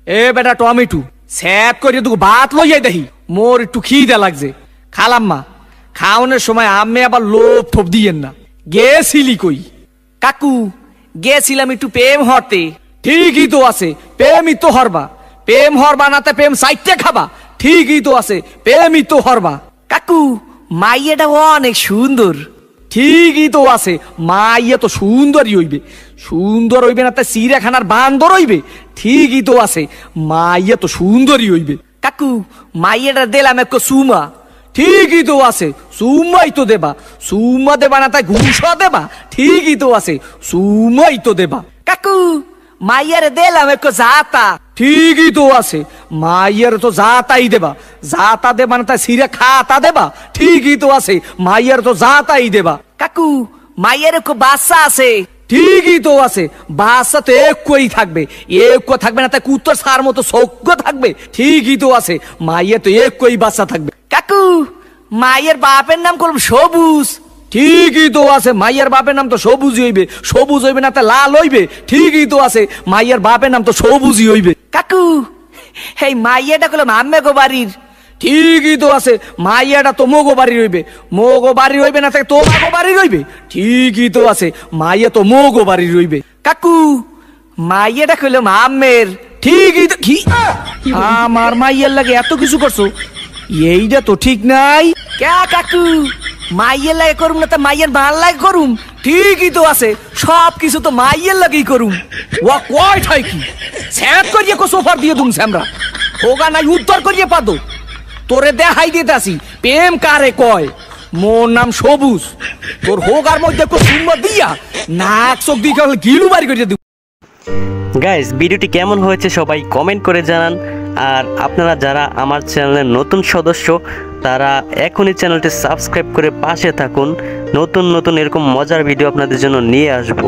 এ বেটা tomato sap করে তুই ভাত লইয়াই দেখি মোর একটু খিদে লাগছে। খালাম্মা খাওয়ানোর সময় আমি আবার লোভ থোপ দিয়েন না। গেছিলি কই? কাকু গেছিলাম একটু প্রেম হতে। ঠিকই তো আছে, প্রেমই তো হরবা। প্রেম হরবা না তা প্রেম সাইটে খাবা। ঠিকই তো আছে, প্রেমই তো হরবা। কাকু মাইয়াটা অনেক সুন্দর। ঠিকই তো আছে, মাইয়া তো সুন্দরই হইবে। সুন্দর হইবে না তা চিড়িয়াখানার বান্দর হইবে? ঠিকই তো আছে, মাইয়া তো সুন্দরই হইবে। কাকু মাইয়াটা দিলাম এক সুমা। ঠিকই তো আছে, সুমাই তো দেবা। সুমা দেবা না তাই ঘুষা দেবা? ঠিকই তো আছে, সুমাই তো দেবা। কাকু মাইয়ারে দিলাম এক জাতা। ঠিকই তো আছে, মাইয়ার তো জাতাই দেবা। জাতা দেবা না তাই সিরে খাতা দেবা? ঠিকই তো আছে, মাইয়ার তো জাতাই দেবা। কাকু মাইয়ার এক বাচ্চা আছে। ঠিকই তো আছে, বাচ্চা তো একই থাকবে। এক থাকবে না তাই কুত্তর সার মতো সৌক্য থাকবে? ঠিকই তো আছে, মাইয়া তো একই বাচ্চা থাকবে। কাকু মাইয়ের বাপের নাম করব সবুজ। ঠিকই তো আছে, মাইয়ার বাপের নাম তো সবুজই হইবে। সবুজ হইবে না তা লাল হইবে? ঠিকই তো আছে, মাইয়ার বাপের নাম তো সবুজই হইবে। কাকু এই মাইয়াটা করলাম আম্মে গো বাড়ির। ঠিকই তো আছে, মাইয়াটা তো মোগো বাড়ি রইবে। মোগো বাড়ি রইবে না তাই তোমাগো বাড়ি রইবে? ঠিকই তো আছে, মাইয়া তো মোগো বাড়ি রইবে। কাকু মাইয়াটা কইলাম আম্মের। ঠিকই তো কি আমার মাইয়ার লাগে এত কিছু করছো? এইটা তো ঠিক নাই। কে কাকু মাইয়ের লাগে করুম না তা মাইয়ের ভাল লাগে করুম? ঠিকই তো আছে, সব কিছু তো মাইয়ের লাগেই করুম। ওয়া কয় ঠাই কি স্যাপ করিয়ে কো সোফার দিয়ে দুম স্যামরা হোগা নাই উত্তর করিয়ে পাদো। তোরে দেখাই দিতাছি প্রেম কারে কয়। মোর নাম সবুজ, তোর হোগার মধ্যে কো সুম্মা দিয়া নাক চোখ দিয়ে গিলু বাড়ি করিয়ে দিব। গাইস ভিডিওটি কেমন হয়েছে সবাই কমেন্ট করে জানান। আর আপনারা যারা আমার চ্যানেলের নতুন সদস্য তারা এখনই চ্যানেলটি সাবস্ক্রাইব করে পাশে থাকুন। নতুন নতুন এরকম মজার ভিডিও আপনাদের জন্য নিয়ে আসবো।